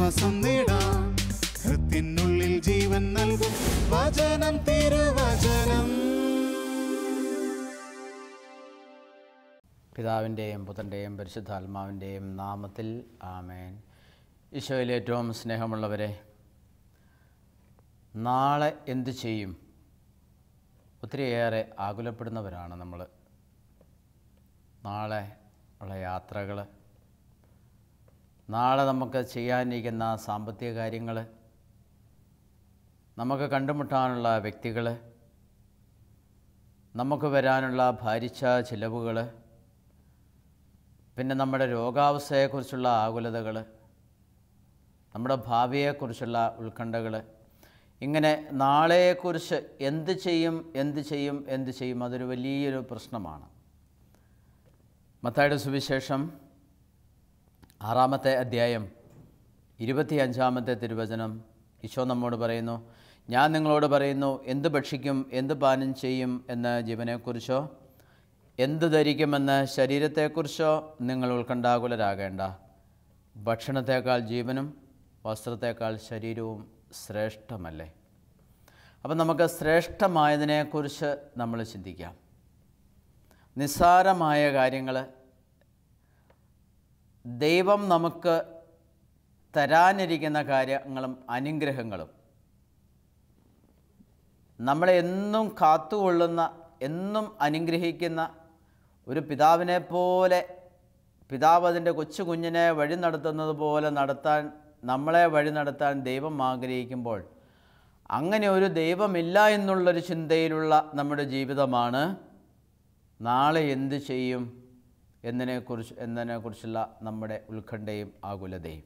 ആശ്വാസം നേടാം. ഹൃത്തിനുള്ളിൽ ജീവൻ നൽകും വചനം, തിരുവചനം. പിതാവിൻ്റെയും പുത്രൻ്റെയും പരിശുദ്ധാത്മാവിൻ്റെയും നാമത്തിൽ ആമേൻ. ഈശോയിൽ ഏറ്റവും സ്നേഹമുള്ളവരെ, നാളെ എന്തു ചെയ്യും? ഒത്തിരിയേറെ ആകുലപ്പെടുന്നവരാണ് നമ്മൾ. നാളെ ഉള്ള യാത്രകൾ, നാളെ നമുക്ക് ചെയ്യാനിരിക്കുന്ന സാമ്പത്തിക കാര്യങ്ങൾ, നമുക്ക് കണ്ടുമുട്ടാനുള്ള വ്യക്തികൾ, നമുക്ക് വരാനുള്ള ഭാരിച്ച ചിലവുകൾ, പിന്നെ നമ്മുടെ രോഗാവസ്ഥയെക്കുറിച്ചുള്ള ആകുലതകൾ, നമ്മുടെ ഭാവിയെക്കുറിച്ചുള്ള ഉത്കണ്ഠകൾ, ഇങ്ങനെ നാളെയെക്കുറിച്ച് എന്ത് ചെയ്യും അതൊരു വലിയൊരു പ്രശ്നമാണ്. മത്തായിയുടെ സുവിശേഷം 6-ാമത്തെ അധ്യായം 25-ാമത്തെ തിരുവചനം ഈശോ നമ്മോട് പറയുന്നു, ഞാൻ നിങ്ങളോട് പറയുന്നു, എന്ത് ഭക്ഷിക്കും, എന്ത് പാനം ചെയ്യും എന്ന് ജീവനെക്കുറിച്ചോ, എന്ത് ധരിക്കുമെന്ന് ശരീരത്തെക്കുറിച്ചോ നിങ്ങൾ ഉത്കണ്ഠാകുലരാകേണ്ട. ഭക്ഷണത്തേക്കാൾ ജീവനും വസ്ത്രത്തേക്കാൾ ശരീരവും ശ്രേഷ്ഠമല്ലേ? അപ്പം നമുക്ക് ശ്രേഷ്ഠമായതിനെക്കുറിച്ച് നമ്മൾ ചിന്തിക്കാം. നിസ്സാരമായ കാര്യങ്ങൾ, ദൈവം നമുക്ക് തരാനിരിക്കുന്ന കാര്യങ്ങളും അനുഗ്രഹങ്ങളും, നമ്മളെ എന്നും കാത്തുകൊള്ളുന്ന, എന്നും അനുഗ്രഹിക്കുന്ന ഒരു പിതാവിനെ പോലെ, പിതാവ് അതിൻ്റെ കൊച്ചു കുഞ്ഞിനെ വഴി നടത്തുന്നത് പോലെ നമ്മളെ വഴി നടത്താൻ ദൈവം ആഗ്രഹിക്കുമ്പോൾ, അങ്ങനെ ഒരു ദൈവമില്ല എന്നുള്ളൊരു ചിന്തയിലുള്ള നമ്മുടെ ജീവിതമാണ് നാളെ എന്ത് ചെയ്യും എന്നതിനെക്കുറിച്ചുള്ള നമ്മുടെ ഉത്കണ്ഠയും ആകുലതയും.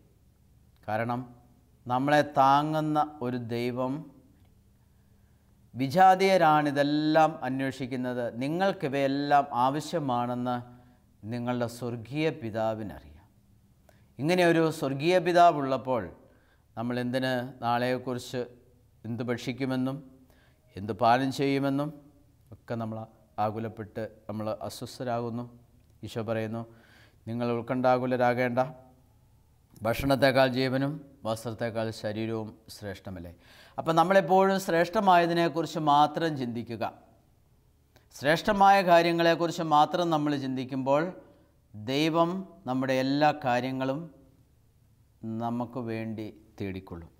കാരണം നമ്മളെ താങ്ങുന്ന ഒരു ദൈവം, വിജാതീയരാണിതെല്ലാം അന്വേഷിക്കുന്നത്, നിങ്ങൾക്കിവയെല്ലാം ആവശ്യമാണെന്ന് നിങ്ങളുടെ സ്വർഗീയ പിതാവിനറിയാം. ഇങ്ങനെ ഒരു സ്വർഗീയ പിതാവുള്ളപ്പോൾ നമ്മൾ എന്തിന് നാളെയെക്കുറിച്ച് എന്ത് ഭക്ഷിക്കുമെന്നും എന്ത് പാനം ചെയ്യുമെന്നും ഒക്കെ നമ്മൾ ആകുലപ്പെട്ട് നമ്മൾ അസ്വസ്ഥരാകുന്നു? ഈശോ പറയുന്നു, നിങ്ങൾ ഉത്കണ്ഠാകുലരാകേണ്ട. ഭക്ഷണത്തേക്കാൾ ജീവനും വസ്ത്രത്തേക്കാൾ ശരീരവും ശ്രേഷ്ഠമല്ലേ? അപ്പം നമ്മളെപ്പോഴും ശ്രേഷ്ഠമായതിനെക്കുറിച്ച് മാത്രം ചിന്തിക്കുക. ശ്രേഷ്ഠമായ കാര്യങ്ങളെക്കുറിച്ച് മാത്രം നമ്മൾ ചിന്തിക്കുമ്പോൾ ദൈവം നമ്മുടെ എല്ലാ കാര്യങ്ങളും നമുക്ക് വേണ്ടി തേടിക്കൊള്ളും.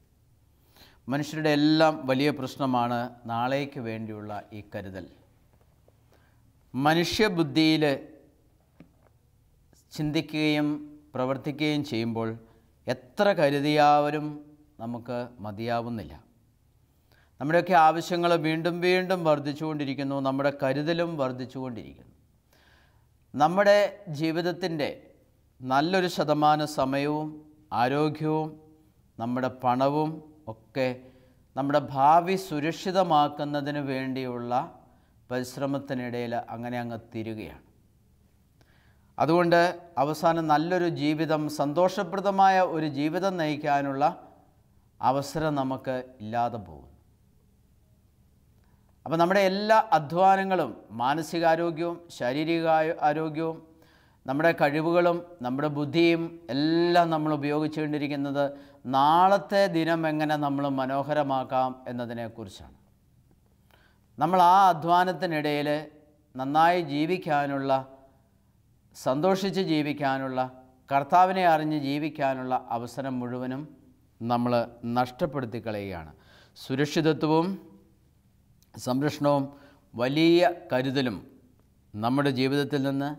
മനുഷ്യരുടെ എല്ലാം വലിയ പ്രശ്നമാണ് നാളേക്ക് വേണ്ടിയുള്ള ഈ കരുതൽ. മനുഷ്യബുദ്ധിയിൽ ചിന്തിക്കുകയും പ്രവർത്തിക്കുകയും ചെയ്യുമ്പോൾ എത്ര കരുതിയാവരും നമുക്ക് മതിയാവുന്നില്ല. നമ്മുടെയൊക്കെ ആവശ്യങ്ങൾ വീണ്ടും വീണ്ടും വർദ്ധിച്ചുകൊണ്ടിരിക്കുന്നു. നമ്മുടെ കരുതലും വർദ്ധിച്ചുകൊണ്ടിരിക്കുന്നു. നമ്മുടെ ജീവിതത്തിൻ്റെ നല്ലൊരു ശതമാനം സമയവും ആരോഗ്യവും നമ്മുടെ പണവും ഒക്കെ നമ്മുടെ ഭാവി സുരക്ഷിതമാക്കുന്നതിന് വേണ്ടിയുള്ള പരിശ്രമത്തിനിടയിൽ അങ്ങനെ അങ്ങ് തീരുകയാണ്. അതുകൊണ്ട് അവസാനം നല്ലൊരു ജീവിതം, സന്തോഷപ്രദമായ ഒരു ജീവിതം നയിക്കാനുള്ള അവസരം നമുക്ക് ഇല്ലാതെ പോകും. അപ്പോൾ നമ്മുടെ എല്ലാ അധ്വാനങ്ങളും, മാനസികാരോഗ്യവും ശാരീരിക ആരോഗ്യവും നമ്മുടെ കഴിവുകളും നമ്മുടെ ബുദ്ധിയും എല്ലാം നമ്മൾ ഉപയോഗിച്ചുകൊണ്ടിരിക്കുന്നത് നാളത്തെ ദിനം എങ്ങനെ നമ്മൾ മനോഹരമാക്കാം എന്നതിനെക്കുറിച്ചാണ്. നമ്മൾ ആ അധ്വാനത്തിനിടയിൽ നന്നായി ജീവിക്കാനുള്ള, സന്തോഷിച്ച് ജീവിക്കാനുള്ള, കർത്താവിനെ അറിഞ്ഞ് ജീവിക്കാനുള്ള അവസരം മുഴുവനും നമ്മൾ നഷ്ടപ്പെടുത്തി കളയുകയാണ്. സുരക്ഷിതത്വവും സംരക്ഷണവും വലിയ കരുതലും നമ്മുടെ ജീവിതത്തിൽ നിന്ന്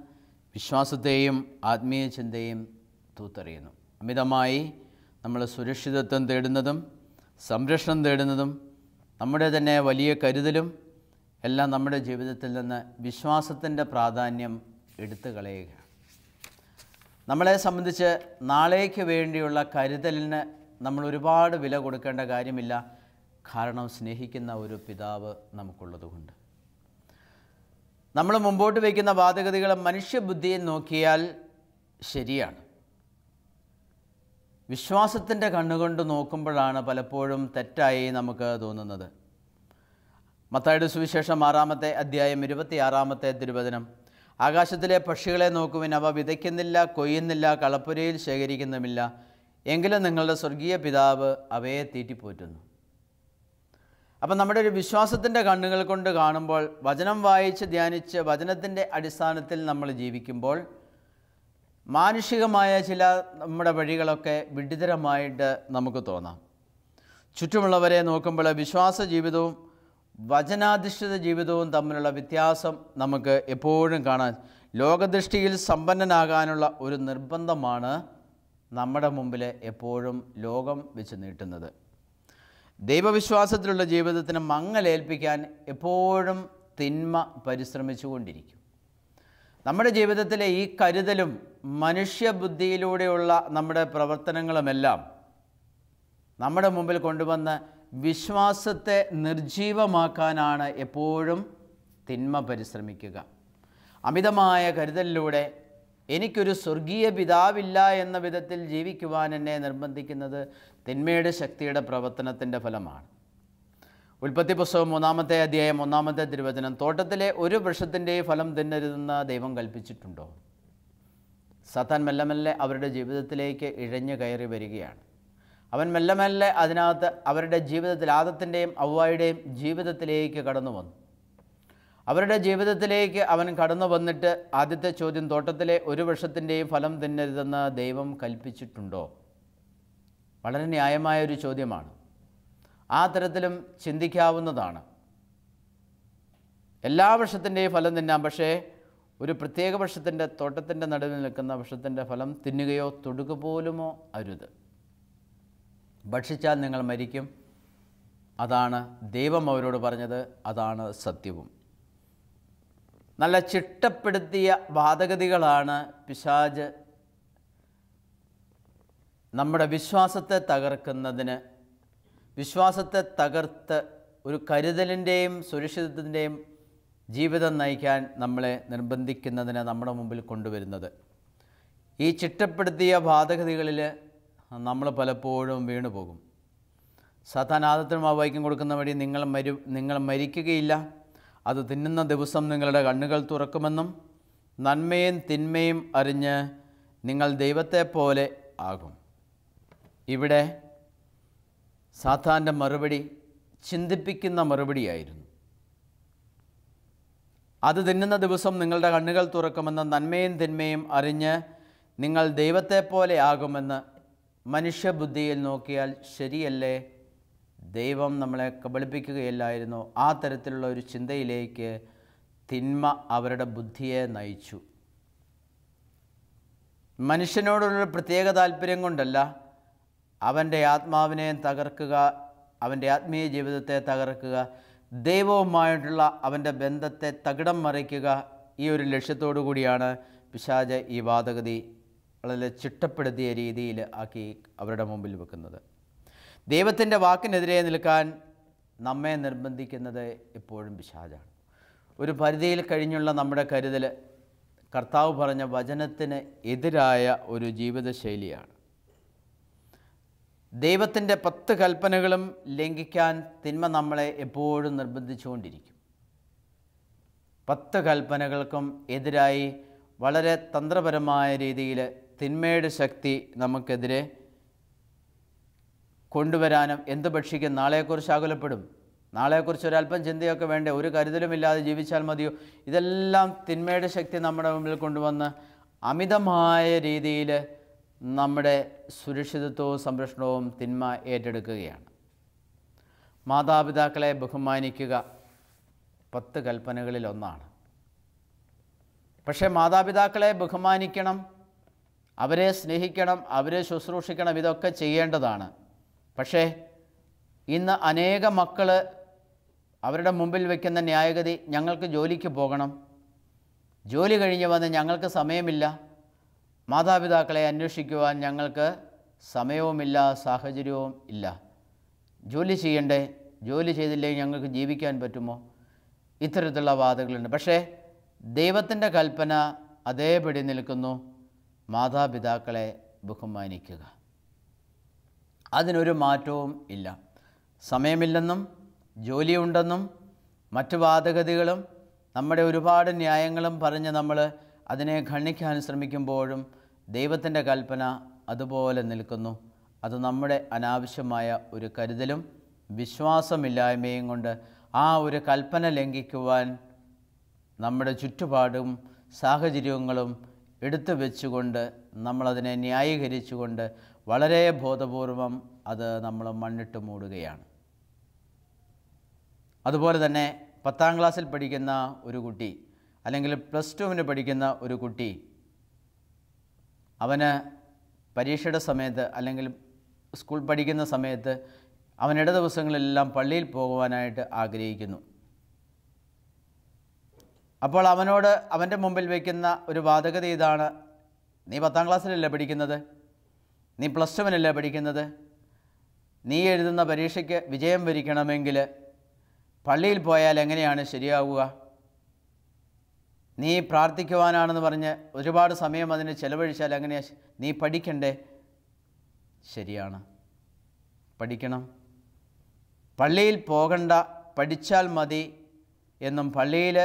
വിശ്വാസത്തെയും ആത്മീയ ചിന്തയും തൂത്തെറിയുന്നു. അമിതമായി നമ്മൾ സുരക്ഷിതത്വം തേടുന്നതും സംരക്ഷണം തേടുന്നതും നമ്മുടെ തന്നെ വലിയ കരുതലും എല്ലാം നമ്മുടെ ജീവിതത്തിൽ നിന്ന് വിശ്വാസത്തിൻ്റെ പ്രാധാന്യം എടുത്തു കളയുകയാണ്. നമ്മളെ സംബന്ധിച്ച് നാളേക്ക് വേണ്ടിയുള്ള കരുതലിന് നമ്മൾ ഒരുപാട് വില കൊടുക്കേണ്ട കാര്യമില്ല. കാരണം സ്നേഹിക്കുന്ന ഒരു പിതാവ് നമുക്കുള്ളതുകൊണ്ട്. നമ്മൾ മുമ്പോട്ട് വയ്ക്കുന്ന വാദഗതികൾ മനുഷ്യബുദ്ധിയെ നോക്കിയാൽ ശരിയാണ്. വിശ്വാസത്തിൻ്റെ കണ്ണുകൊണ്ട് നോക്കുമ്പോഴാണ് പലപ്പോഴും തെറ്റായി നമുക്ക് തോന്നുന്നത്. മത്തായിയുടെ സുവിശേഷം 6-ാമത്തെ അധ്യായം 26-ാമത്തെ തിരുവചനം, ആകാശത്തിലെ പക്ഷികളെ നോക്കുവിൻ, അവ വിതയ്ക്കുന്നില്ല, കൊയ്യുന്നില്ല, കളപ്പുരയിൽ ശേഖരിക്കുന്നുമില്ല, എങ്കിലും നിങ്ങളുടെ സ്വർഗീയ പിതാവ് അവയെ തീറ്റിപ്പോറ്റുന്നു. അപ്പം നമ്മുടെ ഒരു വിശ്വാസത്തിൻ്റെ കണ്ണുകൾ കൊണ്ട് കാണുമ്പോൾ, വചനം വായിച്ച് ധ്യാനിച്ച് വചനത്തിൻ്റെ അടിസ്ഥാനത്തിൽ നമ്മൾ ജീവിക്കുമ്പോൾ, മാനുഷികമായ ചില നമ്മുടെ വഴികളൊക്കെ വിഡിതരമായിട്ട് നമുക്ക് തോന്നാം. ചുറ്റുമുള്ളവരെ നോക്കുമ്പോൾ വിശ്വാസ ജീവിതവും വചനാധിഷ്ഠിത ജീവിതവും തമ്മിലുള്ള വ്യത്യാസം നമുക്ക് എപ്പോഴും കാണാൻ, ലോകദൃഷ്ടിയിൽ സമ്പന്നനാകാനുള്ള ഒരു നിർബന്ധമാണ് നമ്മുടെ മുമ്പിൽ എപ്പോഴും ലോകം വെച്ച് നീട്ടുന്നത്. ദൈവവിശ്വാസത്തിലുള്ള ജീവിതത്തിന് മങ്ങലേൽപ്പിക്കാൻ എപ്പോഴും തിന്മ പരിശ്രമിച്ചുകൊണ്ടിരിക്കും. നമ്മുടെ ജീവിതത്തിലെ ഈ കരുതലും മനുഷ്യബുദ്ധിയിലൂടെയുള്ള നമ്മുടെ പ്രവർത്തനങ്ങളുമെല്ലാം നമ്മുടെ മുമ്പിൽ കൊണ്ടുവന്ന് വിശ്വാസത്തെ നിർജീവമാക്കാനാണ് എപ്പോഴും തിന്മ പരിശ്രമിക്കുക. അമിതമായ കരുതലിലൂടെ എനിക്കൊരു സ്വർഗീയ പിതാവില്ല എന്ന വിധത്തിൽ ജീവിക്കുവാൻ എന്നെ നിർബന്ധിക്കുന്നത് തിന്മയുടെ ശക്തിയുടെ പ്രവർത്തനത്തിൻ്റെ ഫലമാണ്. ഉൽപ്പത്തി പുസ്തകം 3-ാമത്തെ അധ്യായം 1-ാമത്തെ തിരുവചനം, തോട്ടത്തിലെ ഒരു വൃക്ഷത്തിൻ്റെയും ഫലം തിന്നരുതെന്ന് ദൈവം കൽപ്പിച്ചിട്ടുണ്ടോ? സാത്താൻ മെല്ലെ മെല്ലെ അവരുടെ ജീവിതത്തിലേക്ക് ഇഴഞ്ഞു കയറി വരികയാണ്. അവൻ മെല്ലെ മെല്ലെ അതിനകത്ത് അവരുടെ ജീവിതത്തിൽ, ആദത്തിൻ്റെയും ഹവ്വായുടെയും ജീവിതത്തിലേക്ക് കടന്നു വന്നു. അവരുടെ ജീവിതത്തിലേക്ക് അവൻ കടന്നു വന്നിട്ട് ആദ്യത്തെ ചോദ്യം, തോട്ടത്തിലെ ഒരു വൃക്ഷത്തിൻ്റെയും ഫലം തിന്നരുതെന്ന് ദൈവം കൽപ്പിച്ചിട്ടുണ്ടോ? വളരെ ന്യായമായൊരു ചോദ്യമാണ്. ആ തരത്തിലും ചിന്തിക്കാവുന്നതാണ്. എല്ലാ വൃക്ഷത്തിൻ്റെയും ഫലം തിന്നാം, പക്ഷേ ഒരു പ്രത്യേക വൃക്ഷത്തിൻ്റെ, തോട്ടത്തിൻ്റെ നടുവിൽ നിൽക്കുന്ന വൃക്ഷത്തിൻ്റെ ഫലം തിന്നുകയോ തൊടുക പോലുമോ അരുത്. ഭക്ഷിച്ചാൽ നിങ്ങൾ മരിക്കും. അതാണ് ദൈവം അവരോട് പറഞ്ഞത്, അതാണ് സത്യവും. നല്ല ചിട്ടപ്പെടുത്തിയ വാദഗതികളാണ് പിശാച് നമ്മുടെ വിശ്വാസത്തെ തകർക്കുന്നതിന്, വിശ്വാസത്തെ തകർത്ത് ഒരു കരുതലിൻ്റെയും സുരക്ഷിതത്വത്തിൻ്റെയും ജീവിതം നയിക്കാൻ നമ്മളെ നിർബന്ധിക്കുന്നതിന് നമ്മുടെ മുമ്പിൽ കൊണ്ടുവരുന്നത്. ഈ ചിട്ടപ്പെടുത്തിയ വാദഗതികളിൽ നമ്മൾ പലപ്പോഴും വീണുപോകും. സാത്താൻ ആദത്തിനും ഹവ്വായ്ക്കും കൊടുക്കുന്ന വഴി, നിങ്ങൾ മരിക്കുകയില്ല, അത് തിന്നുന്ന ദിവസം നിങ്ങളുടെ കണ്ണുകൾ തുറക്കുമെന്നും നന്മയും തിന്മയും അറിഞ്ഞ് നിങ്ങൾ ദൈവത്തെ പോലെ ആകും. ഇവിടെ സാത്താൻ്റെ മറുപടി ചിന്തിപ്പിക്കുന്ന മറുപടിയായിരുന്നു. അത് തിന്നുന്ന ദിവസം നിങ്ങളുടെ കണ്ണുകൾ തുറക്കുമെന്ന് നന്മയും തിന്മയും അറിഞ്ഞ് നിങ്ങൾ ദൈവത്തെ പോലെ ആകുമെന്ന് മനുഷ്യബുദ്ധിയിൽ നോക്കിയാൽ ശരിയല്ലേ? ദൈവം നമ്മളെ കബളിപ്പിക്കുകയല്ലായിരുന്നു. ആ തരത്തിലുള്ള ഒരു ചിന്തയിലേക്ക് തിന്മ അവരുടെ ബുദ്ധിയെ നയിച്ചു. മനുഷ്യനോടുള്ള പ്രത്യേക താല്പര്യം കൊണ്ടല്ല, അവൻ്റെ ആത്മാവിനെ തകർക്കുക, അവൻ്റെ ആത്മീയ ജീവിതത്തെ തകർക്കുക, ദൈവവുമായിട്ടുള്ള അവൻ്റെ ബന്ധത്തെ തകിടം മറിക്കുക, ഈ ഒരു ലക്ഷ്യത്തോടു കൂടിയാണ് പിശാച് ഈ വാദഗതി വളരെ ചിട്ടപ്പെടുത്തിയ രീതിയിൽ ആക്കി അവരുടെ മുമ്പിൽ വെക്കുന്നത്. ദൈവത്തിൻ്റെ വാക്കിനെതിരെ നിൽക്കാൻ നമ്മെ നിർബന്ധിക്കുന്നത് എപ്പോഴും പിശാചാണ്. ഒരു പരിധിയിൽ കഴിഞ്ഞുള്ള നമ്മുടെ കരുതൽ കർത്താവ് പറഞ്ഞ വചനത്തിന് എതിരായ ഒരു ജീവിതശൈലിയാണ്. ദൈവത്തിൻ്റെ 10 കൽപ്പനകളും ലംഘിക്കാൻ തിന്മ നമ്മളെ എപ്പോഴും നിർബന്ധിച്ചുകൊണ്ടിരിക്കും. 10 കൽപ്പനകൾക്കും എതിരായി വളരെ തന്ത്രപരമായ രീതിയിൽ തിന്മയുടെ ശക്തി നമുക്കെതിരെ കൊണ്ടുവരാനും, എന്ത് ഭക്ഷിക്കും, നാളെക്കുറിച്ച് ആകുലപ്പെടും, നാളെക്കുറിച്ച് ഒരല്പം ചിന്തയൊക്കെ വേണ്ടേ, ഒരു കരുതലുമില്ലാതെ ജീവിച്ചാൽ മതിയോ, ഇതെല്ലാം തിന്മയുടെ ശക്തി നമ്മുടെ മുമ്പിൽ കൊണ്ടുവന്ന് അമിതമായ രീതിയിൽ നമ്മുടെ സുരക്ഷിതത്വവും സംരക്ഷണവും തിന്മ ഏറ്റെടുക്കുകയാണ്. മാതാപിതാക്കളെ ബഹുമാനിക്കുക 10 കൽപ്പനകളിൽ ഒന്നാണ്. പക്ഷേ മാതാപിതാക്കളെ ബഹുമാനിക്കണം, അവരെ സ്നേഹിക്കണം, അവരെ ശുശ്രൂഷിക്കണം, ഇതൊക്കെ ചെയ്യേണ്ടതാണ്. പക്ഷേ ഇന്ന് അനേക മക്കൾ അവരുടെ മുമ്പിൽ വയ്ക്കുന്ന ന്യായഗതി, ഞങ്ങൾക്ക് ജോലിക്ക് പോകണം, ജോലി കഴിഞ്ഞ് വന്ന് ഞങ്ങൾക്ക് സമയമില്ല, മാതാപിതാക്കളെ അന്വേഷിക്കുവാൻ ഞങ്ങൾക്ക് സമയവുമില്ല, സാഹചര്യവും ഇല്ല, ജോലി ചെയ്യണ്ടേ, ജോലി ചെയ്തില്ലെങ്കിൽ ഞങ്ങൾക്ക് ജീവിക്കാൻ പറ്റുമോ, ഇത്തരത്തിലുള്ള വാദങ്ങളുണ്ട്. പക്ഷേ ദൈവത്തിൻ്റെ കൽപ്പന അതേപടി നിൽക്കുന്നു, മാതാപിതാക്കളെ ബഹുമാനിക്കുക. അതിനൊരു മാറ്റവും ഇല്ല. സമയമില്ലെന്നും ജോലിയുണ്ടെന്നും മറ്റു വാദഗതികളും നമ്മുടെ ഒരുപാട് ന്യായങ്ങളും പറഞ്ഞ് നമ്മൾ അതിനെ ഖണ്ഡിക്കാൻ ശ്രമിക്കുമ്പോഴും ദൈവത്തിൻ്റെ കൽപ്പന അതുപോലെ നിൽക്കുന്നു. അത് നമ്മുടെ അനാവശ്യമായ ഒരു കരുതലും വിശ്വാസമില്ലായ്മയും കൊണ്ട് ആ ഒരു കൽപ്പന ലംഘിക്കുവാൻ നമ്മുടെ ചുറ്റുപാടും സാഹചര്യങ്ങളും എടുത്തു വെച്ചുകൊണ്ട് നമ്മളതിനെ ന്യായീകരിച്ചുകൊണ്ട് വളരെ ബോധപൂർവം അത് നമ്മൾ മണ്ണിട്ട് മൂടുകയാണ്. അതുപോലെ തന്നെ 10ാം ക്ലാസ്സിൽ പഠിക്കുന്ന ഒരു കുട്ടി അല്ലെങ്കിൽ +2 പഠിക്കുന്ന ഒരു കുട്ടി അവന് പരീക്ഷയുടെ സമയത്ത് അല്ലെങ്കിൽ സ്കൂൾ പഠിക്കുന്ന സമയത്ത് അവനിട ദിവസങ്ങളെല്ലാം പള്ളിയിൽ പോകുവാനായിട്ട് ആഗ്രഹിക്കുന്നു. അപ്പോൾ അവനോട് അവൻ്റെ മുമ്പിൽ വയ്ക്കുന്ന ഒരു വാദഗത ഇതാണ്: നീ 10ാം ക്ലാസ്സിലല്ലേ പഠിക്കുന്നത്, നീ +2 പഠിക്കുന്നത്, നീ എഴുതുന്ന പരീക്ഷയ്ക്ക് വിജയം വരിക്കണമെങ്കിൽ പള്ളിയിൽ പോയാൽ എങ്ങനെയാണ് ശരിയാവുക? നീ പ്രാർത്ഥിക്കുവാനാണെന്ന് പറഞ്ഞ് ഒരുപാട് സമയം അതിന് ചെലവഴിച്ചാൽ എങ്ങനെയാണ്? നീ പഠിക്കണ്ടേ? ശരിയാണ്, പഠിക്കണം. പള്ളിയിൽ പോകണ്ട, പഠിച്ചാൽ മതി എന്നും പള്ളിയിൽ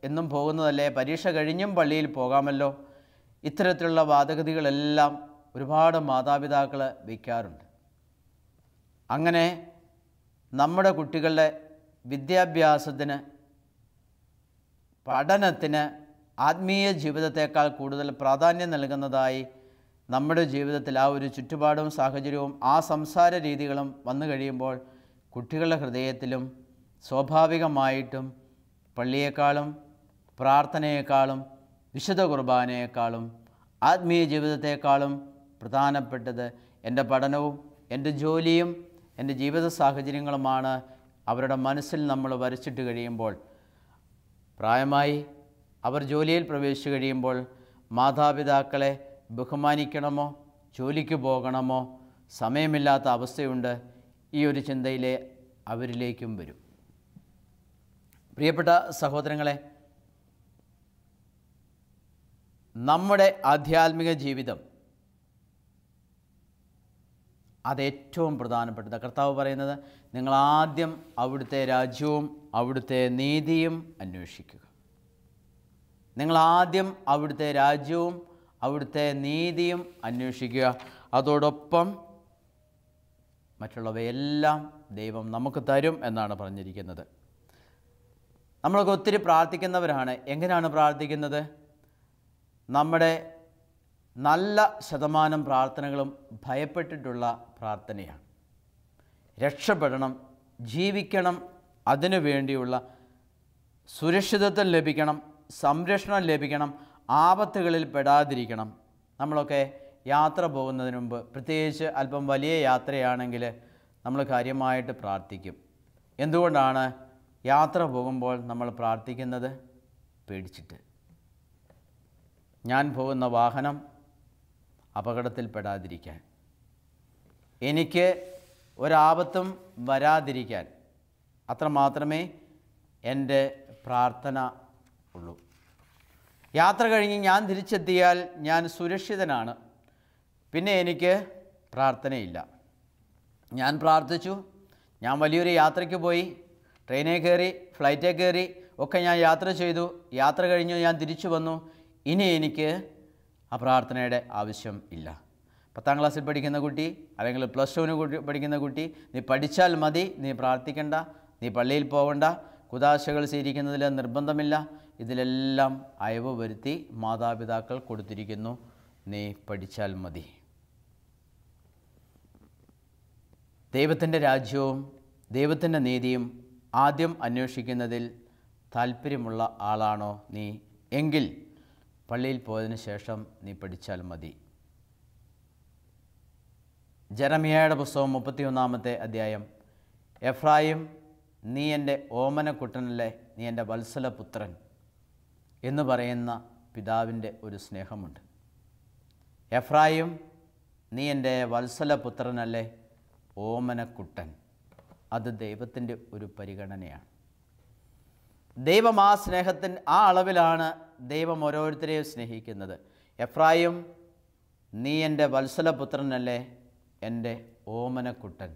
എന്നും പോകുന്നതല്ലേ, പരീക്ഷ കഴിഞ്ഞും പള്ളിയിൽ പോകാമല്ലോ, ഇത്തരത്തിലുള്ള വാദഗതികളെല്ലാം ഒരുപാട് മാതാപിതാക്കൾ വയ്ക്കാറുണ്ട്. അങ്ങനെ നമ്മുടെ കുട്ടികളുടെ വിദ്യാഭ്യാസത്തിന്, പഠനത്തിന് ആത്മീയ ജീവിതത്തേക്കാൾ കൂടുതൽ പ്രാധാന്യം നൽകുന്നതായി നമ്മുടെ ജീവിതത്തിൽ ആ ഒരു ചുറ്റുപാടും സാഹചര്യവും ആ സംസാര രീതികളും വന്നു കഴിയുമ്പോൾ കുട്ടികളുടെ ഹൃദയത്തിലും സ്വാഭാവികമായിട്ടും പള്ളിയേക്കാളും പ്രാർത്ഥനയേക്കാളും വിശുദ്ധ കുർബാനയേക്കാളും ആത്മീയ ജീവിതത്തെക്കാളും പ്രധാനപ്പെട്ടത് എൻ്റെ പഠനവും എൻ്റെ ജോലിയും എൻ്റെ ജീവിത സാഹചര്യങ്ങളുമാണ് അവരുടെ മനസ്സിൽ നമ്മൾ വരച്ചിട്ട് കഴിയുമ്പോൾ, പ്രായമായി അവർ ജോലിയിൽ പ്രവേശിച്ചു കഴിയുമ്പോൾ മാതാപിതാക്കളെ ബഹുമാനിക്കണമോ, ജോലിക്ക് പോകണമോ, സമയമില്ലാത്ത അവസ്ഥയുണ്ട്. ഈ ഒരു ചിന്തയിലെ അവരിലേക്കും വരും. പ്രിയപ്പെട്ട സഹോദരങ്ങളെ, നമ്മുടെ ആധ്യാത്മിക ജീവിതം അതേറ്റവും പ്രധാനപ്പെട്ടത്. കർത്താവ് പറയുന്നത്, നിങ്ങളാദ്യം അവിടുത്തെ രാജ്യവും അവിടുത്തെ നീതിയും അന്വേഷിക്കുക. നിങ്ങളാദ്യം അവിടുത്തെ രാജ്യവും അവിടുത്തെ നീതിയും അന്വേഷിക്കുക. അതോടൊപ്പം മറ്റുള്ളവയെല്ലാം ദൈവം നമുക്ക് തരും എന്നാണ് പറഞ്ഞിരിക്കുന്നത്. നമ്മളൊക്കെ ഒത്തിരി പ്രാർത്ഥിക്കുന്നവരാണ്. എങ്ങനെയാണ് പ്രാർത്ഥിക്കുന്നത്? നമ്മുടെ നല്ല ശതമാനം പ്രാർത്ഥനകളും ഭയപ്പെട്ടിട്ടുള്ള പ്രാർത്ഥനയാണ്. രക്ഷപ്പെടണം, ജീവിക്കണം, അതിനു വേണ്ടിയുള്ള സുരക്ഷിതത്വം ലഭിക്കണം, സംരക്ഷണം ലഭിക്കണം, ആപത്തുകളിൽ പെടാതിരിക്കണം. നമ്മളൊക്കെ യാത്ര പോകുന്നതിന് മുമ്പ്, പ്രത്യേകിച്ച് അല്പം വലിയ യാത്രയാണെങ്കിൽ നമ്മൾ കാര്യമായിട്ട് പ്രാർത്ഥിക്കും. എന്തുകൊണ്ടാണ് യാത്ര പോകുമ്പോൾ നമ്മൾ പ്രാർത്ഥിക്കുന്നത്? പേടിച്ചിട്ട്. ഞാൻ പോകുന്ന വാഹനം അപകടത്തിൽപ്പെടാതിരിക്കാൻ, എനിക്ക് ഒരാപത്തും വരാതിരിക്കാൻ, അത്രമാത്രമേ എൻ്റെ പ്രാർത്ഥന ഉള്ളൂ. യാത്ര കഴിഞ്ഞ് ഞാൻ തിരിച്ചെത്തിയാൽ ഞാൻ സുരക്ഷിതനാണ്, പിന്നെ എനിക്ക് പ്രാർത്ഥനയില്ല. ഞാൻ പ്രാർത്ഥിച്ചു, ഞാൻ വലിയൊരു യാത്രയ്ക്ക് പോയി, ട്രെയിനിൽ കയറി, ഫ്ലൈറ്റിൽ കയറി ഒക്കെ ഞാൻ യാത്ര ചെയ്തു, യാത്ര കഴിഞ്ഞു ഞാൻ തിരിച്ചു വന്നു, ഇനി എനിക്ക് ആ പ്രാർത്ഥനയുടെ ആവശ്യം ഇല്ല. 10ാം ക്ലാസ്സിൽ പഠിക്കുന്ന കുട്ടി അല്ലെങ്കിൽ +2 പഠിക്കുന്ന കുട്ടി, നീ പഠിച്ചാൽ മതി, നീ പ്രാർത്ഥിക്കണ്ട, നീ പള്ളിയിൽ പോകണ്ട, കുദാശകൾ സ്വീകരിക്കുന്നതിൽ നിർബന്ധമില്ല, ഇതിലെല്ലാം അയവ് വരുത്തി മാതാപിതാക്കൾ കൊടുത്തിരിക്കുന്നു. നീ പഠിച്ചാൽ മതി. ദൈവത്തിൻ്റെ രാജ്യവും ദൈവത്തിൻ്റെ നീതിയും ആദ്യം അന്വേഷിക്കുന്നതിൽ താല്പര്യമുള്ള ആളാണോ നീ? എങ്കിൽ പള്ളിയിൽ പോയതിനു ശേഷം നീ പഠിച്ചാൽ മതി. ജെറമിയായുടെ പുസ്തകം 31-ാമത്തെ അധ്യായം, എഫ്രായിം, നീ എൻ്റെ ഓമനക്കുട്ടനല്ലേ, നീ എൻ്റെ വത്സലപുത്രൻ എന്ന് പറയുന്ന പിതാവിൻ്റെ ഒരു സ്നേഹമുണ്ട്. എഫ്രായിം, നീ എൻ്റെ വത്സലപുത്രനല്ലേ, ഓമനക്കുട്ടൻ. അത് ദൈവത്തിൻ്റെ ഒരു പരിഗണനയാണ്. ദൈവം ആ സ്നേഹത്തിൻ്റെ ആ അളവിലാണ് ദൈവം ഓരോരുത്തരെയും സ്നേഹിക്കുന്നത്. എഫ്രായിം, നീ എൻ്റെ വത്സലപുത്രനല്ലേ, എൻ്റെ ഓമനക്കുട്ടൻ.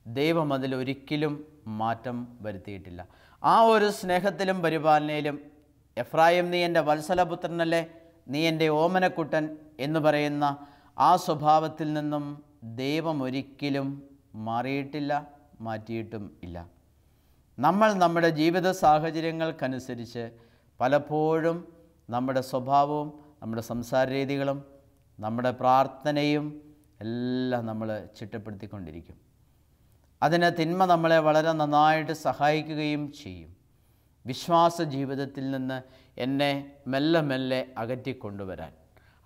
ദൈവം അതിലൊരിക്കലും മാറ്റം വരുത്തിയിട്ടില്ല. ആ ഒരു സ്നേഹത്തിലും പരിപാലനയിലും എഫ്രായിം, നീ എൻ്റെ വത്സലപുത്രനല്ലേ, നീ എൻ്റെ ഓമനക്കുട്ടൻ എന്ന് പറയുന്ന ആ സ്വഭാവത്തിൽ നിന്നും ദൈവം ഒരിക്കലും മാറിയിട്ടില്ല, മാറ്റിയിട്ടും ഇല്ല. നമ്മൾ നമ്മുടെ ജീവിത സാഹചര്യങ്ങൾക്കനുസരിച്ച് പലപ്പോഴും നമ്മുടെ സ്വഭാവവും നമ്മുടെ സംസാര രീതികളും നമ്മുടെ പ്രാർത്ഥനയും എല്ലാം നമ്മൾ ചിട്ടപ്പെടുത്തിക്കൊണ്ടിരിക്കും. അതിന് തിന്മ നമ്മളെ വളരെ നന്നായിട്ട് സഹായിക്കുകയും ചെയ്യും. വിശ്വാസ ജീവിതത്തിൽ നിന്ന് എന്നെ മെല്ലെ മെല്ലെ അകറ്റിക്കൊണ്ടുവരാൻ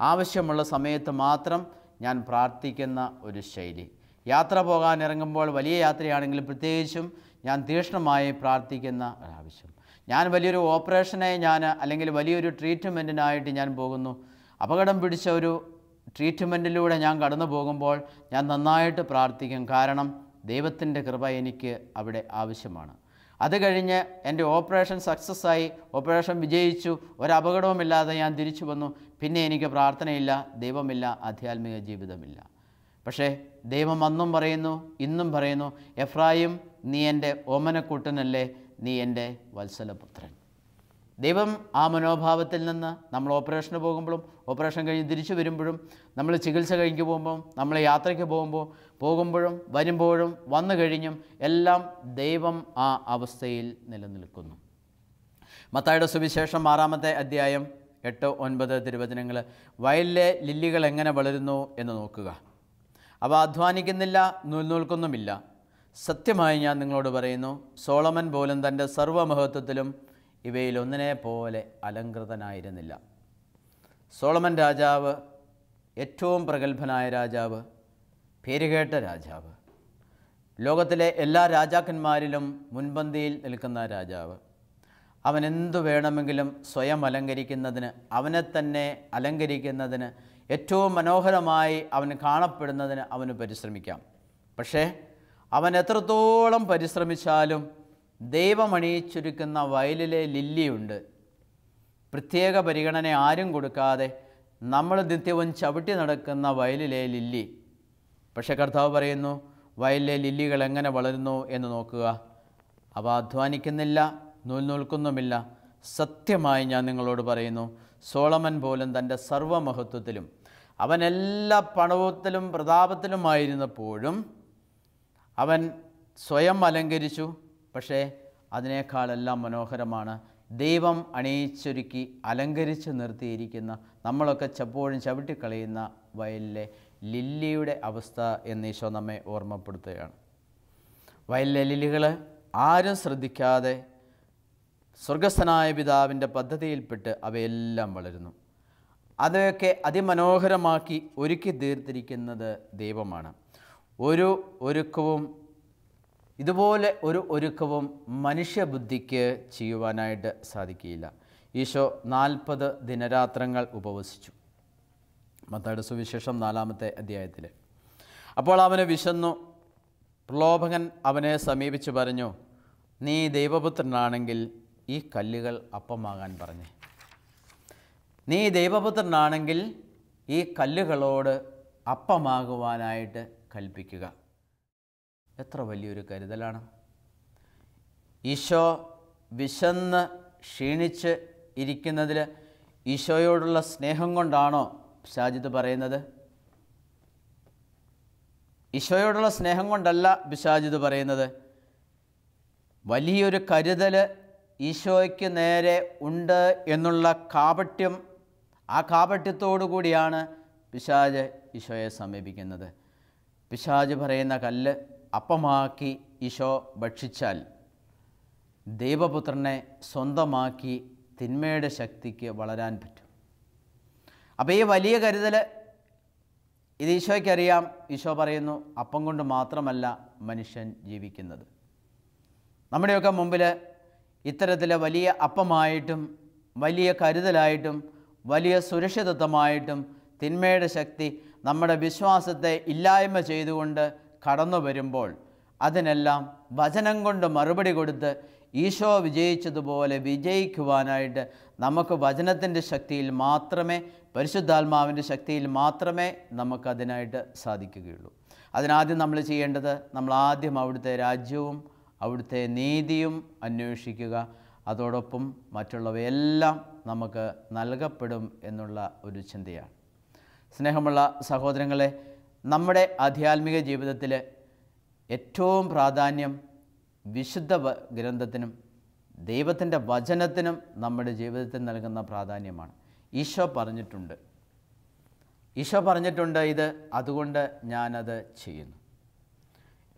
ആവശ്യമുള്ള സമയത്ത് മാത്രം ഞാൻ പ്രാർത്ഥിക്കുന്ന ഒരു ശൈലി. യാത്ര പോകാൻ ഇറങ്ങുമ്പോൾ വലിയ യാത്രയാണെങ്കിലും പ്രത്യേകിച്ചും ഞാൻ തീക്ഷ്ണമായി പ്രാർത്ഥിക്കുന്ന ഒരാവശ്യം. ഞാൻ വലിയൊരു ഓപ്പറേഷനെ അല്ലെങ്കിൽ വലിയൊരു ട്രീറ്റ്മെൻറ്റിനായിട്ട് ഞാൻ പോകുന്നു. അപകടം പിടിച്ച ഒരു ട്രീറ്റ്മെൻറ്റിലൂടെ ഞാൻ കടന്നു പോകുമ്പോൾ ഞാൻ നന്നായിട്ട് പ്രാർത്ഥിക്കും. കാരണം ദൈവത്തിൻ്റെ കൃപ എനിക്ക് അവിടെ ആവശ്യമാണ്. അത് കഴിഞ്ഞ് എൻ്റെ ഓപ്പറേഷൻ സക്സസ്സായി, ഓപ്പറേഷൻ വിജയിച്ചു, ഒരപകടവുമില്ലാതെ ഞാൻ തിരിച്ചു വന്നു. പിന്നെ എനിക്ക് പ്രാർത്ഥനയില്ല, ദൈവമില്ല, ആധ്യാത്മിക ജീവിതമില്ല. പക്ഷേ ദൈവം അന്നും പറയുന്നു, ഇന്നും പറയുന്നു, എഫ്രായിം നീ എൻ്റെ ഓമനക്കൂട്ടനല്ലേ, നീ എൻ്റെ വത്സലപുത്രൻ. ദൈവം ആ മനോഭാവത്തിൽ നിന്ന് നമ്മൾ ഓപ്പറേഷന് പോകുമ്പോഴും ഓപ്പറേഷൻ കഴിഞ്ഞ് തിരിച്ചു വരുമ്പോഴും നമ്മൾ ചികിത്സ കഴിഞ്ഞ് പോകുമ്പോൾ നമ്മൾ യാത്രയ്ക്ക് പോകുമ്പോഴും വരുമ്പോഴും വന്നു കഴിഞ്ഞും എല്ലാം ദൈവം ആ അവസ്ഥയിൽ നിലനിൽക്കുന്നു. മത്തായിയുടെ സുവിശേഷം 6-ാമത്തെ അധ്യായം 8-9 തിരുവചനങ്ങൾ. വയലിലെ ലില്ലികൾ എങ്ങനെ വളരുന്നു എന്ന് നോക്കുക. അവ അധ്വാനിക്കുന്നില്ല, നൂൽക്കുന്നുമില്ല. സത്യമായി ഞാൻ നിങ്ങളോട് പറയുന്നു, സോളമൻ പോലും തൻ്റെ സർവ്വമഹത്വത്തിലും ഇവയിലൊന്നിനെ പോലെ അലങ്കൃതനായിരുന്നില്ല. സോളമൻ രാജാവ് ഏറ്റവും പ്രഗത്ഭനായ രാജാവ്, പേരുകേട്ട രാജാവ്, ലോകത്തിലെ എല്ലാ രാജാക്കന്മാരിലും മുൻപന്തിയിൽ നിൽക്കുന്ന രാജാവ്. അവൻ എന്തു വേണമെങ്കിലും സ്വയം അലങ്കരിക്കുന്നതിന്, അവനെ തന്നെ അലങ്കരിക്കുന്നതിന്, ഏറ്റവും മനോഹരമായി അവൻ കാണപ്പെടുന്നതിന് അവന് പരിശ്രമിക്കാം. പക്ഷേ അവൻ എത്രത്തോളം പരിശ്രമിച്ചാലും ദൈവം അണിയിച്ചൊരുക്കുന്ന വയലിലെ ലില്ലിയുണ്ട്. പ്രത്യേക പരിഗണന ആരും കൊടുക്കാതെ നമ്മൾ നിത്യവും ചവിട്ടി നടക്കുന്ന വയലിലെ ലില്ലി. പക്ഷേ കർത്താവ് പറയുന്നു, വയലിലെ ലില്ലികൾ എങ്ങനെ വളരുന്നു എന്ന് നോക്കുക. അവ അധ്വാനിക്കുന്നില്ല, നൂൽക്കുന്നുമില്ല. സത്യമായി ഞാൻ നിങ്ങളോട് പറയുന്നു, സോളമൻ പോലും തൻ്റെ സർവ്വമഹത്വത്തിലും അവൻ എല്ലാ പണവത്തിലും പ്രതാപത്തിലുമായിരുന്നപ്പോഴും അവൻ സ്വയം അലങ്കരിച്ചു. പക്ഷേ അതിനേക്കാളെല്ലാം മനോഹരമാണ് ദൈവം അണിയിച്ചൊരുക്കി അലങ്കരിച്ച് നിർത്തിയിരിക്കുന്ന, നമ്മളൊക്കെ ചപ്പോഴും ചവിട്ടിക്കളയുന്ന വയലിലെ ലില്ലിയുടെ അവസ്ഥ എന്ന് ഈശോ നമ്മെ ഓർമ്മപ്പെടുത്തുകയാണ്. വയലിലെ ലില്ലികൾ ആരും ശ്രദ്ധിക്കാതെ സ്വർഗസ്ഥനായ പിതാവിൻ്റെ പദ്ധതിയിൽപ്പെട്ട് അവയെല്ലാം വളരുന്നു. അതൊക്കെ അതിമനോഹരമാക്കി ഒരുക്കി തീർത്തിരിക്കുന്നത് ദൈവമാണ്. ഇതുപോലെ ഒരു ഒരുക്കവും മനുഷ്യബുദ്ധിക്ക് ചെയ്യുവാനായിട്ട് സാധിക്കുകയില്ല. ഈശോ 40 ദിനരാത്രങ്ങൾ ഉപവസിച്ചു. മത്തായിയുടെ സുവിശേഷം 4-ാമത്തെ അധ്യായത്തിൽ. അപ്പോൾ അവന് വിശന്നു. പ്രലോഭകൻ അവനെ സമീപിച്ച് പറഞ്ഞു, നീ ദൈവപുത്രനാണെങ്കിൽ ഈ കല്ലുകൾ അപ്പമാകാൻ പറഞ്ഞേ. നീ ദൈവപുത്രനാണെങ്കിൽ ഈ കല്ലുകളോട് അപ്പമാകുവാനായിട്ട് കൽപ്പിക്കുക. എത്ര വലിയൊരു കരുതലാണ്! ഈശോ വിശന്ന് ക്ഷീണിച്ച് ഇരിക്കുന്നതിൽ ഈശോയോടുള്ള സ്നേഹം കൊണ്ടാണോ പിശാച് പറയുന്നത്? ഈശോയോടുള്ള സ്നേഹം കൊണ്ടല്ല പിശാച് പറയുന്നത്. വലിയൊരു കരുതൽ ഈശോയ്ക്ക് നേരെ ഉണ്ട് എന്നുള്ള കാപട്യം, ആ കാപട്യത്തോടു കൂടിയാണ് പിശാച് ഈശോയെ സമീപിക്കുന്നത്. പിശാച് പറയുന്ന കല്ല് അപ്പമാക്കി ഈശോ ഭക്ഷിച്ചാൽ ദൈവപുത്രനെ സ്വന്തമാക്കി തിന്മയുടെ ശക്തിക്ക് വളരാൻ പറ്റും. അപ്പോൾ ഈ വലിയ കരുതൽ ഇത് ഈശോയ്ക്കറിയാം. ഈശോ പറയുന്നു, അപ്പം കൊണ്ട് മാത്രമല്ല മനുഷ്യൻ ജീവിക്കുന്നത്. നമ്മുടെയൊക്കെ മുമ്പിൽ ഇത്തരത്തിൽ വലിയ അപ്പമായിട്ടും വലിയ കരുതലായിട്ടും വലിയ സുരക്ഷിതത്വമായിട്ടും തിന്മയുടെ ശക്തി നമ്മുടെ വിശ്വാസത്തെ ഇല്ലായ്മ ചെയ്തുകൊണ്ട് കടന്നു വരുമ്പോൾ അതിനെല്ലാം വചനം കൊണ്ട് മറുപടി കൊടുത്ത് ഈശോ വിജയിച്ചതുപോലെ വിജയിക്കുവാനായിട്ട് നമുക്ക് വചനത്തിൻ്റെ ശക്തിയിൽ മാത്രമേ, പരിശുദ്ധാത്മാവിൻ്റെ ശക്തിയിൽ മാത്രമേ നമുക്കതിനായിട്ട് സാധിക്കുകയുള്ളൂ. അതിനാദ്യം നമ്മൾ ചെയ്യേണ്ടത്, നമ്മൾ ആദ്യം അവിടുത്തെ രാജ്യവും അവിടുത്തെ നീതിയും അന്വേഷിക്കുക. അതോടൊപ്പം മറ്റുള്ളവയെല്ലാം നമുക്ക് നൽകപ്പെടും എന്നുള്ള ഒരു ചിന്തയാണ്. സ്നേഹമുള്ള സഹോദരങ്ങളെ, നമ്മുടെ ആധ്യാത്മിക ജീവിതത്തിൽ ഏറ്റവും പ്രാധാന്യം വിശുദ്ധ ഗ്രന്ഥത്തിനും ദൈവത്തിൻ്റെ വചനത്തിനും നമ്മുടെ ജീവിതത്തിൽ നൽകുന്ന പ്രാധാന്യമാണ്. ഈശോ പറഞ്ഞിട്ടുണ്ട് ഇത്, അതുകൊണ്ട് ഞാനത് ചെയ്യുന്നു.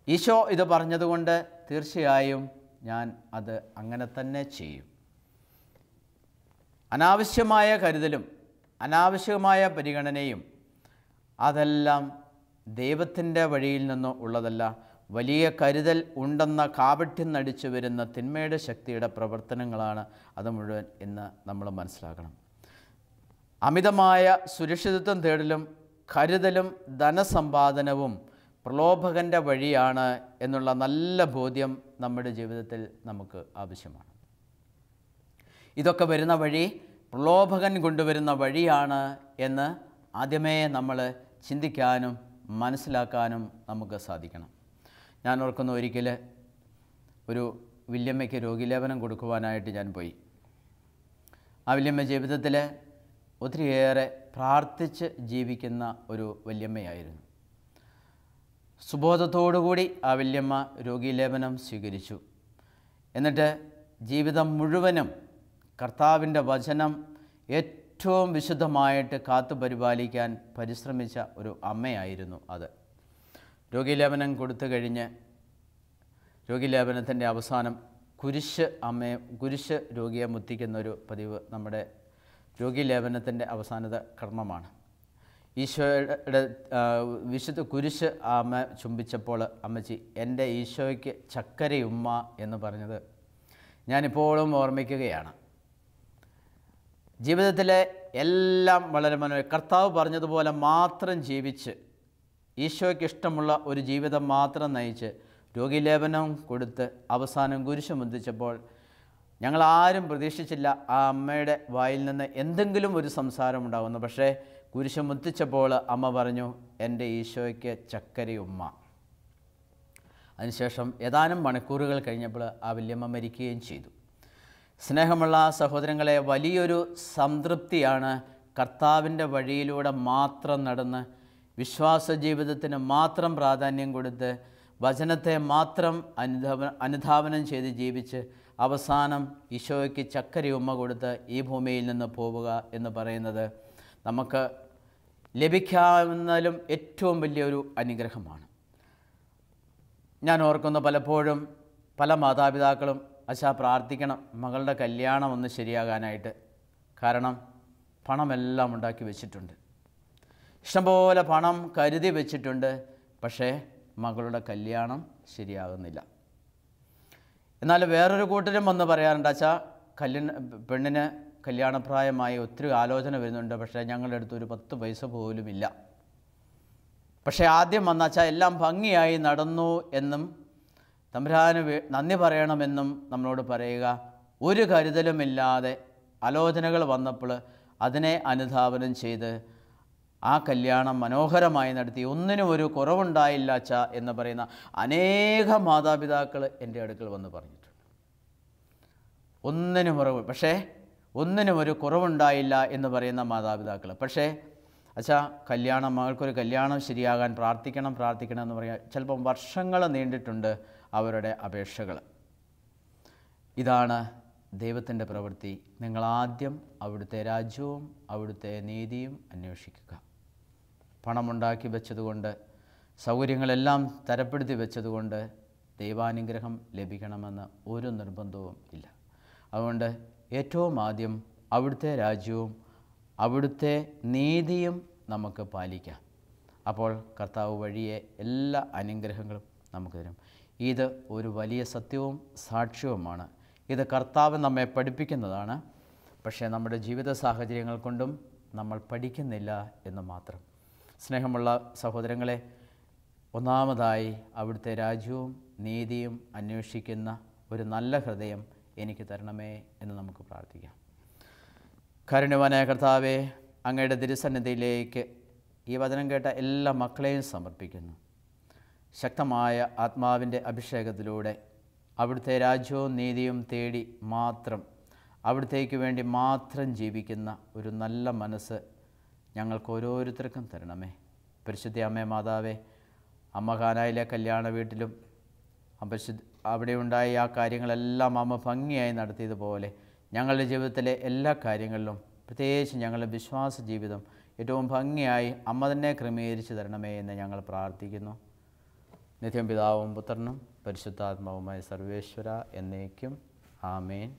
ഈശോ ഇത് പറഞ്ഞതുകൊണ്ട് തീർച്ചയായും ഞാൻ അത് അങ്ങനെ തന്നെ ചെയ്യും. അനാവശ്യമായ കരുതലും അനാവശ്യമായ പരിഗണനയും അതെല്ലാം ദൈവത്തിൻ്റെ വഴിയിൽ നിന്ന് ഉള്ളതല്ല. വലിയ കരുതൽ ഉണ്ടെന്ന കാപട്യം നടിച്ചു വരുന്ന തിന്മയുടെ ശക്തിയുടെ പ്രവർത്തനങ്ങളാണ് അത് മുഴുവൻ എന്ന് നമ്മൾ മനസ്സിലാക്കണം. അമിതമായ സുരക്ഷിതത്വം തേടലും കരുതലും ധനസമ്പാദനവും പ്രലോഭകൻ്റെ വഴിയാണ് എന്നുള്ള നല്ല ബോധ്യം നമ്മുടെ ജീവിതത്തിൽ നമുക്ക് ആവശ്യമാണ്. ഇതൊക്കെ വരുന്ന വഴി പ്രലോഭകൻ കൊണ്ടുവരുന്ന വഴിയാണ് എന്ന് ആദ്യമേ നമ്മൾ ചിന്തിക്കാനും മനസ്സിലാക്കാനും നമുക്ക് സാധിക്കണം. ഞാൻ ഓർക്കുന്ന ഒരിക്കൽ ഒരു വല്യമ്മയ്ക്ക് രോഗീലേപനം കൊടുക്കുവാനായിട്ട് ഞാൻ പോയി. ആ വല്യമ്മ ജീവിതത്തിൽ ഒത്തിരിയേറെ പ്രാർത്ഥിച്ച് ജീവിക്കുന്ന ഒരു വല്യമ്മയായിരുന്നു. സുബോധത്തോടുകൂടി ആ വല്യമ്മ രോഗീലേപനം സ്വീകരിച്ചു. എന്നിട്ട് ജീവിതം മുഴുവനും കർത്താവിൻ്റെ വചനം ഏറ്റവും വിശുദ്ധമായിട്ട് കാത്തു പരിപാലിക്കാൻ പരിശ്രമിച്ച ഒരു അമ്മയായിരുന്നു അത്. രോഗീലേപനം കൊടുത്തു കഴിഞ്ഞ് രോഗീലേപനത്തിൻ്റെ അവസാനം കുരിശ് രോഗിയെ മുത്തിക്കുന്നൊരു പതിവ് നമ്മുടെ രോഗീലേപനത്തിൻ്റെ അവസാനത്തെ കർമ്മമാണ്. ഈശോയുടെ വിശുദ്ധ കുരിശ് അമ്മ ചുംബിച്ചപ്പോൾ അമ്മച്ചി എൻ്റെ ഈശോയ്ക്ക് ചക്കരയുമ്മ എന്ന് പറഞ്ഞത് ഞാനിപ്പോഴും ഓർമ്മിക്കുകയാണ്. ജീവിതത്തിലെ എല്ലാം വളരെ കർത്താവ് പറഞ്ഞതുപോലെ മാത്രം ജീവിച്ച് ഈശോയ്ക്ക് ഇഷ്ടമുള്ള ഒരു ജീവിതം മാത്രം നയിച്ച് രോഗീലേപനം കൊടുത്ത് അവസാനം കുരിശ് മുന്തിച്ചപ്പോൾ ഞങ്ങളാരും പ്രതീക്ഷിച്ചില്ല ആ അമ്മയുടെ വായിൽ നിന്ന് എന്തെങ്കിലും ഒരു സംസാരമുണ്ടാകുന്നു. പക്ഷേ കുരിശ് മുത്തിച്ചപ്പോൾ അമ്മ പറഞ്ഞു, എൻ്റെ ഈശോയ്ക്ക് ചക്കരയുമ്മ. അതിനുശേഷം ഏതാനും മണിക്കൂറുകൾ കഴിഞ്ഞപ്പോൾ ആ വല്യമ്മ മരിക്കുകയും ചെയ്തു. സ്നേഹമുള്ള സഹോദരങ്ങളെ, വലിയൊരു സംതൃപ്തിയാണ് കർത്താവിൻ്റെ വഴിയിലൂടെ മാത്രം നടന്ന് വിശ്വാസ ജീവിതത്തിന് മാത്രം പ്രാധാന്യം കൊടുത്ത് വചനത്തെ മാത്രം അനുധാവനം ചെയ്ത് ജീവിച്ച് അവസാനം ഈശോയ്ക്ക് ചക്കരയുമ്മ കൊടുത്ത് ഈ ഭൂമിയിൽ നിന്ന് പോവുക എന്ന് പറയുന്നത് നമുക്ക് ലഭിക്കാവുന്നതിലും ഏറ്റവും വലിയൊരു അനുഗ്രഹമാണ്. ഞാൻ ഓർക്കുന്നു, പലപ്പോഴും പല മാതാപിതാക്കളും അച്ഛാ പ്രാർത്ഥിക്കണം മകളുടെ കല്യാണം ഒന്ന് ശരിയാകാനായിട്ട്. കാരണം പണമെല്ലാം ഉണ്ടാക്കി വെച്ചിട്ടുണ്ട്, ഇഷ്ടംപോലെ പണം കരുതി വെച്ചിട്ടുണ്ട്, പക്ഷേ മകളുടെ കല്യാണം ശരിയാകുന്നില്ല. എന്നാൽ വേറൊരു കൂട്ടരും വന്ന് പറയാറുണ്ട്, അച്ഛാ പെണ്ണിന് കല്യാണപ്രായമായി ഒത്തിരി ആലോചന വരുന്നുണ്ട്, പക്ഷേ ഞങ്ങളുടെ അടുത്ത് ഒരു 10 പൈസ പോലുമില്ല. പക്ഷേ ആദ്യം വന്ന അച്ഛാ എല്ലാം ഭംഗിയായി നടന്നു എന്നും തമ്പുരാന് നന്ദി പറയണമെന്നും നമ്മളോട് പറയുക. ഒരു കരുതലുമില്ലാതെ ആലോചനകൾ വന്നപ്പോൾ അതിനെ അനുധാവനം ചെയ്ത് ആ കല്യാണം മനോഹരമായി നടത്തി, ഒന്നിനും ഒരു കുറവുണ്ടായില്ല അച്ഛാ എന്ന് പറയുന്ന അനേക മാതാപിതാക്കൾ എൻ്റെ അടുക്കൽ വന്ന് പറഞ്ഞിട്ടുണ്ട്. ഒന്നിനും ഒരു കുറവുണ്ടായില്ല എന്ന് പറയുന്ന മാതാപിതാക്കൾ. പക്ഷേ അച്ഛാ മകൾക്കൊരു കല്യാണം ശരിയാകാൻ പ്രാർത്ഥിക്കണം എന്ന് പറയാൻ ചിലപ്പം വർഷങ്ങൾ നീണ്ടിട്ടുണ്ട് അവരുടെ അപേക്ഷകൾ. ഇതാണ് ദൈവത്തിൻ്റെ പ്രവൃത്തി. നിങ്ങളാദ്യം അവിടുത്തെ രാജ്യവും അവിടുത്തെ നീതിയും അന്വേഷിക്കുക. പണമുണ്ടാക്കി വെച്ചതുകൊണ്ട്, സൗകര്യങ്ങളെല്ലാം തരപ്പെടുത്തി വെച്ചതുകൊണ്ട് ദൈവാനുഗ്രഹം ലഭിക്കണമെന്ന് ഒരു നിർബന്ധവും ഇല്ല. അതുകൊണ്ട് ഏറ്റവും ആദ്യം അവിടുത്തെ രാജ്യവും അവിടുത്തെ നീതിയും നമുക്ക് പാലിക്കാം. അപ്പോൾ കർത്താവ് വഴിയെ എല്ലാ അനുഗ്രഹങ്ങളും നമുക്ക് തരും. ഇത് ഒരു വലിയ സത്യവും സാക്ഷ്യവുമാണ്. ഇത് കർത്താവ് നമ്മെ പഠിപ്പിക്കുന്നതാണ്. പക്ഷേ നമ്മുടെ ജീവിത സാഹചര്യങ്ങൾ കൊണ്ടും നമ്മൾ പഠിക്കുന്നില്ല എന്ന് മാത്രം. സ്നേഹമുള്ള സഹോദരങ്ങളെ, ഒന്നാമതായി അവിടുത്തെ രാജ്യവും നീതിയും അന്വേഷിക്കുന്ന ഒരു നല്ല ഹൃദയം എനിക്ക് തരണമേ എന്ന് നമുക്ക് പ്രാർത്ഥിക്കാം. കാരുണ്യവാനായ കർത്താവേ, അങ്ങയുടെ തിരുസന്നിധിയിലേക്ക് ഈ വചനം കേട്ട എല്ലാ മക്കളെയും സമർപ്പിക്കുന്നു. ശക്തമായ ആത്മാവിൻ്റെ അഭിഷേകത്തിലൂടെ അവിടുത്തെ രാജ്യവും നീതിയും തേടി മാത്രം അവിടുത്തേക്ക് വേണ്ടി മാത്രം ജീവിക്കുന്ന ഒരു നല്ല മനസ്സ് ഞങ്ങൾക്ക് ഓരോരുത്തർക്കും തരണമേ. പരിശുദ്ധ അമ്മേ മാതാവേ, അമ്മ കാനായിലെ കല്യാണ വീട്ടിലും അവിടെ ഉണ്ടായ ആ കാര്യങ്ങളെല്ലാം അമ്മ ഭംഗിയായി നടത്തിയതുപോലെ ഞങ്ങളുടെ ജീവിതത്തിലെ എല്ലാ കാര്യങ്ങളിലും, പ്രത്യേകിച്ച് ഞങ്ങളുടെ വിശ്വാസ ജീവിതം ഏറ്റവും ഭംഗിയായി അമ്മ തന്നെ ക്രമീകരിച്ച് തരണമേ എന്ന് ഞങ്ങൾ പ്രാർത്ഥിക്കുന്നു. നിത്യം പിതാവും പുത്രനും പരിശുദ്ധാത്മാവുമായ സർവേശ്വര എന്നേക്കും. ആമേൻ.